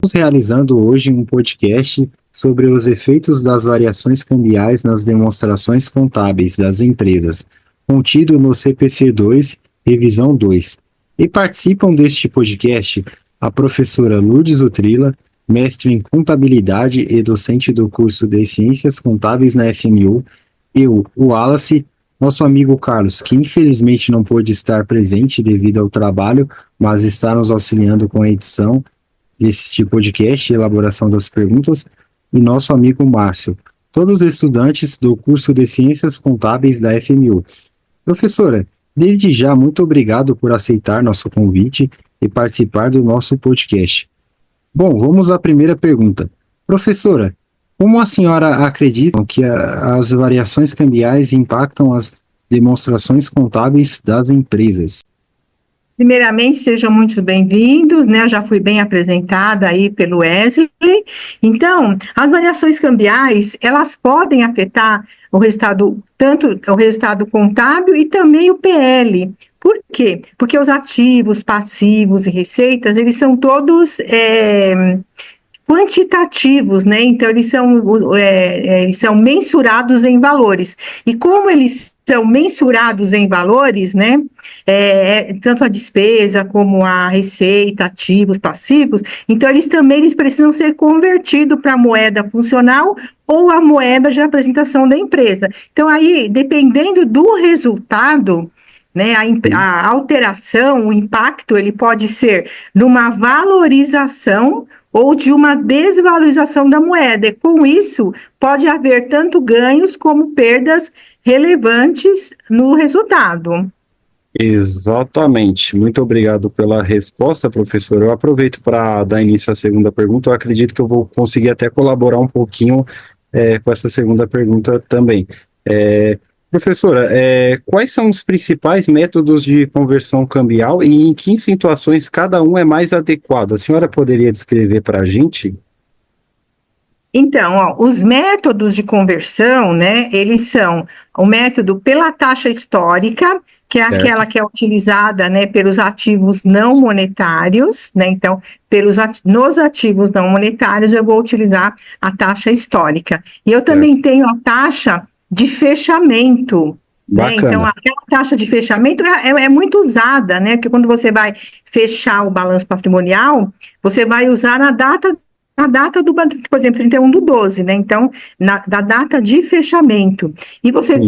Estamos realizando hoje um podcast sobre os efeitos das variações cambiais nas demonstrações contábeis das empresas, contido no CPC-2, Revisão 2. E participam deste podcast a professora Lourdes Utrila, mestre em Contabilidade e docente do curso de Ciências Contábeis na FMU, eu, o Wallace, nosso amigo Carlos, que infelizmente não pôde estar presente devido ao trabalho, mas está nos auxiliando com a edição deste podcast e elaboração das perguntas, e nosso amigo Márcio, todos estudantes do curso de Ciências Contábeis da FMU. Professora, desde já, muito obrigado por aceitar nosso convite e participar do nosso podcast. Bom, vamos à primeira pergunta. Professora, como a senhora acredita que as variações cambiais impactam as demonstrações contábeis das empresas? Primeiramente, sejam muito bem-vindos, né? Já fui bem apresentada aí pelo Wesley. Então, as variações cambiais, elas podem afetar o resultado, tanto o resultado contábil e também o PL. Por quê? Porque os ativos, passivos e receitas, eles são todos quantitativos, né? Então, eles são mensurados em valores. E como eles são mensurados em valores, né? Tanto a despesa como a receita, ativos, passivos, então eles precisam ser convertidos para a moeda funcional ou a moeda de apresentação da empresa. Então, aí, dependendo do resultado, né, a alteração, o impacto, ele pode ser numa valorização ou de uma desvalorização da moeda. E com isso, pode haver tanto ganhos como perdas relevantes no resultado. Exatamente. Muito obrigado pela resposta, professor. Eu aproveito para dar início à segunda pergunta. Eu acredito que eu vou conseguir até colaborar um pouquinho com essa segunda pergunta também. Professora, quais são os principais métodos de conversão cambial e em que situações cada um é mais adequado? A senhora poderia descrever para a gente? Então, os métodos de conversão, né, eles são o método pela taxa histórica, que é aquela que é utilizada, né, pelos ativos não monetários, né, então, nos ativos não monetários eu vou utilizar a taxa histórica. E eu também tenho a taxa de fechamento, né, então aquela taxa de fechamento é muito usada, né, porque quando você vai fechar o balanço patrimonial, você vai usar a data do, por exemplo, 31/12, né? Então, da data de fechamento. E você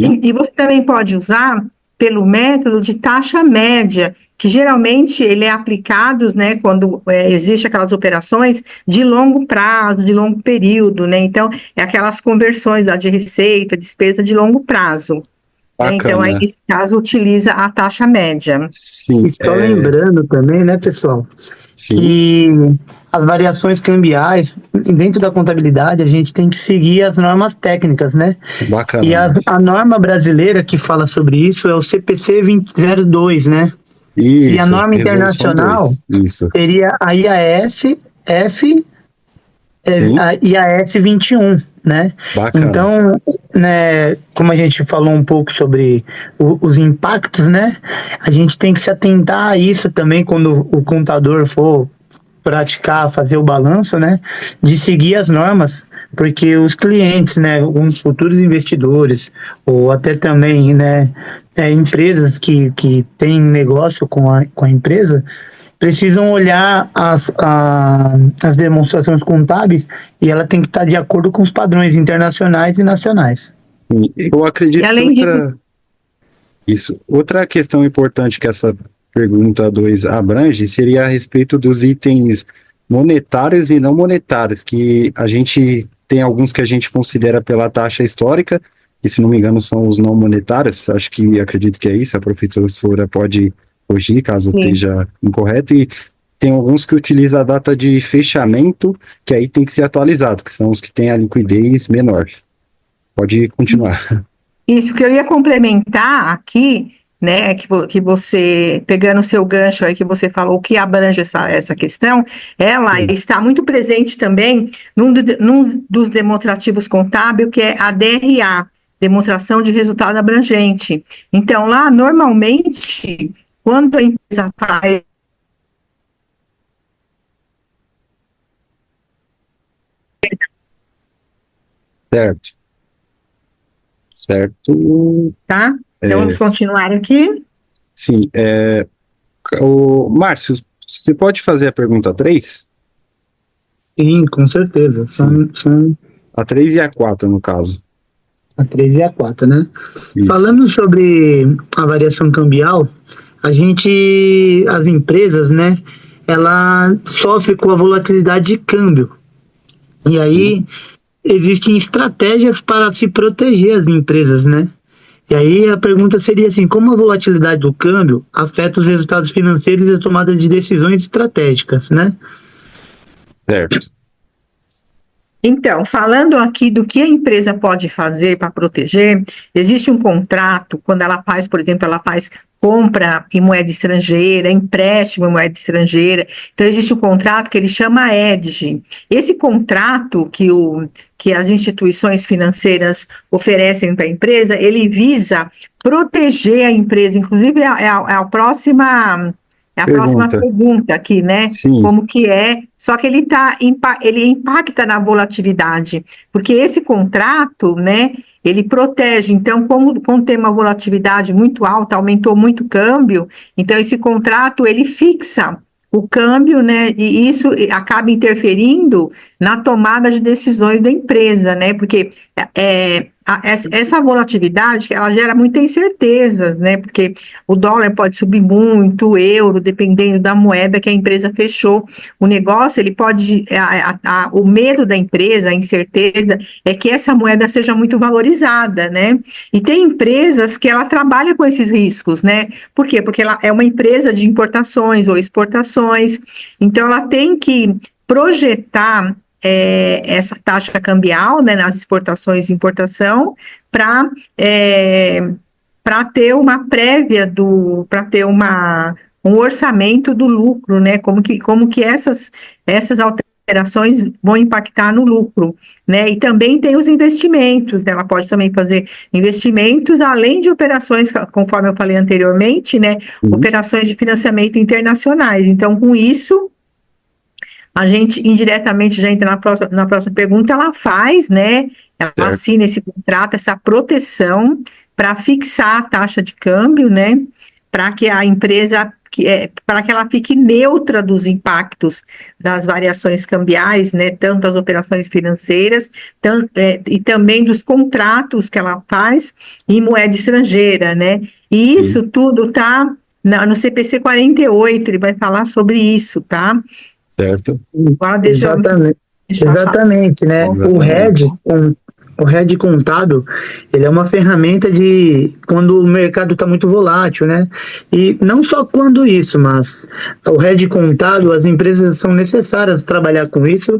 também pode usar pelo método de taxa média, que geralmente ele é aplicado, né, quando existe aquelas operações de longo prazo, de longo período, né? Então, é aquelas conversões lá de receita, despesa de longo prazo. Né? Então, aí, nesse caso, utiliza a taxa média. Sim. E só lembrando também, né, pessoal, que as variações cambiais, dentro da contabilidade, a gente tem que seguir as normas técnicas, né? Bacana. E a norma brasileira que fala sobre isso é o CPC 2002, né? Isso, e a norma internacional seria a IAS F, a IAS 21, né? Bacana. Então, né, como a gente falou um pouco sobre os impactos, né? A gente tem que se atentar a isso também quando o contador for praticar, fazer o balanço, né, de seguir as normas, porque os clientes, né, os futuros investidores, ou até também, né, empresas que têm negócio com a empresa, precisam olhar as demonstrações contábeis e ela tem que estar de acordo com os padrões internacionais e nacionais. Eu acredito que outra questão importante que essa pergunta 2 abrange seria a respeito dos itens monetários e não monetários, que a gente tem alguns que a gente considera pela taxa histórica, que se não me engano são os não monetários, acredito que é isso, a professora pode corrigir caso esteja incorreto, e tem alguns que utilizam a data de fechamento, que aí tem que ser atualizado, que são os que têm a liquidez menor. Pode continuar. Isso que eu ia complementar aqui, né, que você, pegando o seu gancho aí, que você falou que abrange essa questão, ela está muito presente também num dos demonstrativos contábeis, que é a DRA, Demonstração de Resultado Abrangente. Então, lá, normalmente, quando a empresa faz Certo. Certo. Tá? Então, vamos continuar aqui. Sim. O Márcio, você pode fazer a pergunta 3? Sim, com certeza. São A 3 e a 4, no caso. a 3 e a 4, né? Isso. Falando sobre a variação cambial, as empresas, né, ela sofre com a volatilidade de câmbio. E aí existem estratégias para se proteger as empresas, né? E aí a pergunta seria assim, como a volatilidade do câmbio afeta os resultados financeiros e a tomada de decisões estratégicas, né? Certo. Então, falando aqui do que a empresa pode fazer para proteger, existe um contrato, quando ela faz, por exemplo, ela faz compra em moeda estrangeira, empréstimo em moeda estrangeira, então existe um contrato que ele chama EDG. Esse contrato que as instituições financeiras oferecem para a empresa, ele visa proteger a empresa, inclusive a próxima... É a próxima pergunta aqui, né? Sim. Como que é? Só que ele impacta na volatilidade, porque esse contrato, né? Ele protege. Então, como tem uma volatilidade muito alta, aumentou muito o câmbio, então esse contrato ele fixa o câmbio, né? E isso acaba interferindo na tomada de decisões da empresa, né? Porque essa volatilidade, ela gera muitas incertezas, né? Porque o dólar pode subir muito, o euro, dependendo da moeda que a empresa fechou. O negócio, ele pode... o medo da empresa, a incerteza, é que essa moeda seja muito valorizada, né? E tem empresas que ela trabalha com esses riscos, né? Por quê? Porque ela é uma empresa de importações ou exportações, então ela tem que projetar essa taxa cambial, né, nas exportações e importação, para ter uma prévia para ter um orçamento do lucro, né, como que essas alterações vão impactar no lucro, né, e também tem os investimentos, né, ela pode também fazer investimentos, além de operações, conforme eu falei anteriormente, né, operações de financiamento internacionais. Então, com isso, a gente indiretamente já entra na próxima pergunta, ela faz, né? Ela assina esse contrato, essa proteção para fixar a taxa de câmbio, né? Para que a empresa, para que ela fique neutra dos impactos das variações cambiais, né? Tanto as operações financeiras, e também dos contratos que ela faz em moeda estrangeira, né? E isso tudo está no CPC 48, ele vai falar sobre isso, tá? Certo. Agora Exatamente, né? O RED contábil, ele é uma ferramenta de quando o mercado está muito volátil, né? E não só quando isso, mas o RED contábil, as empresas são necessárias trabalhar com isso,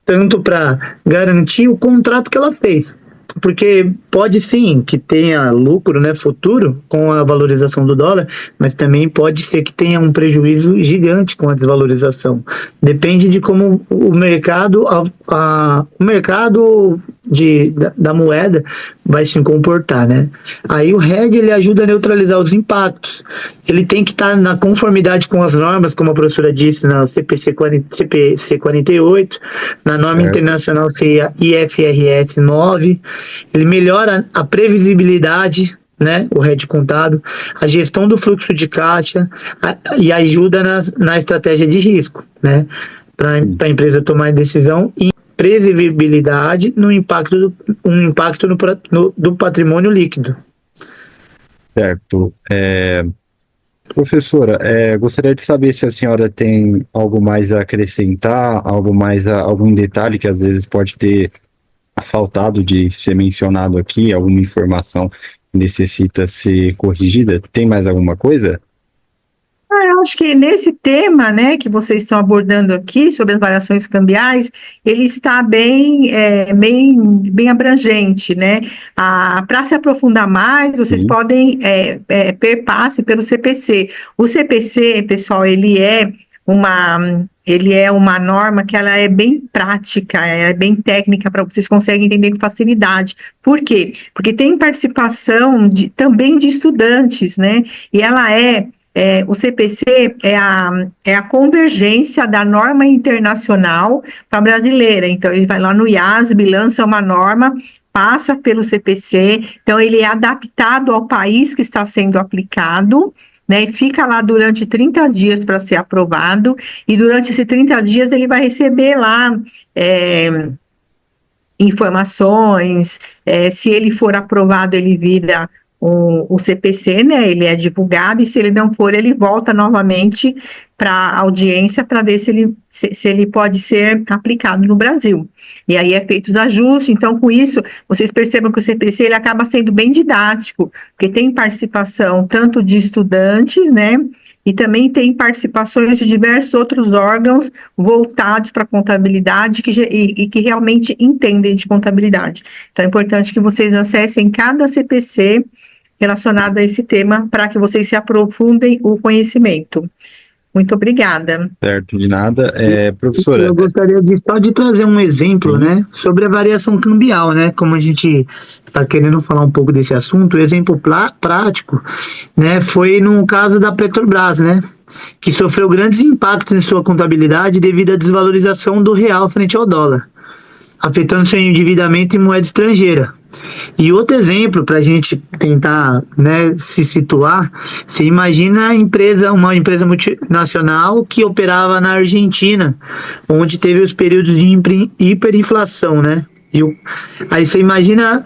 tanto para garantir o contrato que ela fez. Porque pode sim que tenha lucro, né, futuro com a valorização do dólar, mas também pode ser que tenha um prejuízo gigante com a desvalorização. Depende de como o mercado, o mercado da moeda vai se comportar, né? Aí o hedge, ele ajuda a neutralizar os impactos. Ele tem que estar na conformidade com as normas, como a professora disse, na CPC 48, na norma internacional IFRS 9. Ele melhora a previsibilidade, né, o RED contábil, a gestão do fluxo de caixa e ajuda na estratégia de risco, né, para a empresa tomar decisão e previsibilidade no impacto do patrimônio líquido. Certo. Professora, gostaria de saber se a senhora tem algo mais a acrescentar, algum detalhe que às vezes pode ter faltado de ser mencionado aqui, alguma informação que necessita ser corrigida. Tem mais alguma coisa? Eu acho que nesse tema, né, que vocês estão abordando aqui, sobre as variações cambiais, ele está bem abrangente, né? Para se aprofundar mais, vocês podem perpasse pelo CPC. O CPC, pessoal, ele é uma norma que ela é bem prática, é bem técnica, para vocês conseguem entender com facilidade. Por quê? Porque tem participação também de estudantes, né? E ela é o CPC é a convergência da norma internacional para a brasileira. Então, ele vai lá no IASB, lança uma norma, passa pelo CPC, então ele é adaptado ao país que está sendo aplicado, né, e fica lá durante 30 dias para ser aprovado, e durante esses 30 dias ele vai receber lá informações, se ele for aprovado, ele vira o CPC, né, ele é divulgado, e se ele não for, ele volta novamente para a audiência para ver se ele pode ser aplicado no Brasil. E aí é feito os ajustes. Então, com isso, vocês percebam que o CPC ele acaba sendo bem didático, porque tem participação tanto de estudantes, né, e também tem participações de diversos outros órgãos voltados para a contabilidade e que realmente entendem de contabilidade. Então, é importante que vocês acessem cada CPC relacionado a esse tema para que vocês se aprofundem o conhecimento. Muito obrigada. Certo, de nada. Professora... Eu gostaria só de trazer um exemplo, né, sobre a variação cambial, né, como a gente está querendo falar um pouco desse assunto, o exemplo prático, né, foi no caso da Petrobras, né, que sofreu grandes impactos em sua contabilidade devido à desvalorização do real frente ao dólar, afetando seu endividamento em moeda estrangeira. E outro exemplo, para a gente tentar, né, se situar, você imagina uma empresa multinacional que operava na Argentina, onde teve os períodos de hiperinflação, né? Aí você imagina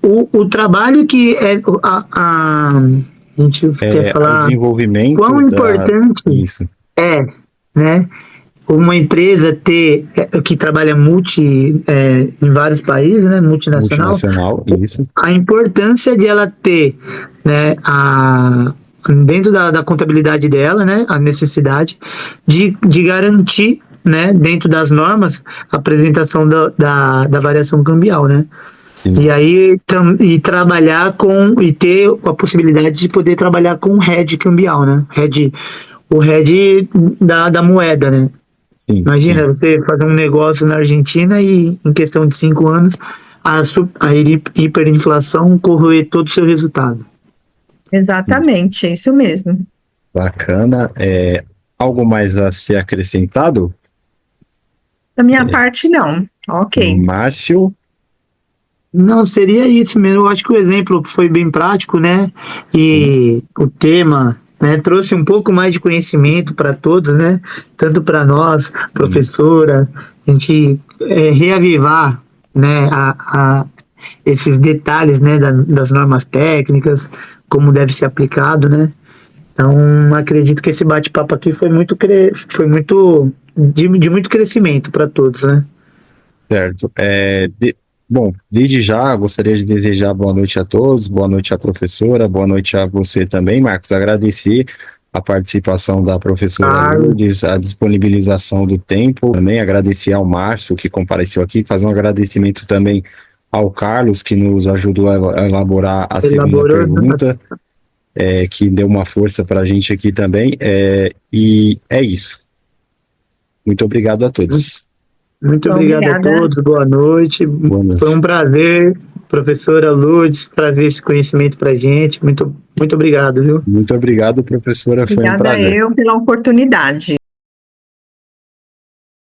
o trabalho que a gente quer falar, o desenvolvimento quão importante isso. né? Uma empresa que trabalha em vários países, né, multinacional, isso. A importância de ela ter, né, dentro da contabilidade dela, né, a necessidade de garantir, né, dentro das normas, a apresentação da variação cambial, né? Sim. E aí trabalhar e ter a possibilidade de poder trabalhar com o hedge cambial, né? O hedge da moeda, né? Sim, imagina você fazer um negócio na Argentina e em questão de 5 anos a hiperinflação corroer todo o seu resultado. Exatamente, é isso mesmo. Bacana. Algo mais a ser acrescentado? Da minha parte, não. Ok. Márcio? Não, seria isso mesmo. Eu acho que o exemplo foi bem prático, né? E o tema, né, trouxe um pouco mais de conhecimento para todos, né? Tanto para nós, professora, a gente reavivar, né, esses detalhes, né, das normas técnicas, como deve ser aplicado, né? Então, acredito que esse bate-papo aqui foi de muito crescimento para todos, né? Certo. Bom, desde já gostaria de desejar boa noite a todos, boa noite à professora, boa noite a você também, Marcos. Agradecer a participação da professora Lourdes, a disponibilização do tempo, também agradecer ao Márcio que compareceu aqui, fazer um agradecimento também ao Carlos que nos ajudou a elaborar a segunda pergunta, que deu uma força para a gente aqui também, e é isso. Muito obrigado a todos. Muito obrigado a todos, boa noite. Foi um prazer, professora Lourdes, trazer esse conhecimento para a gente. Muito obrigado, viu? Muito obrigado, professora. Foi um prazer. Obrigada eu pela oportunidade.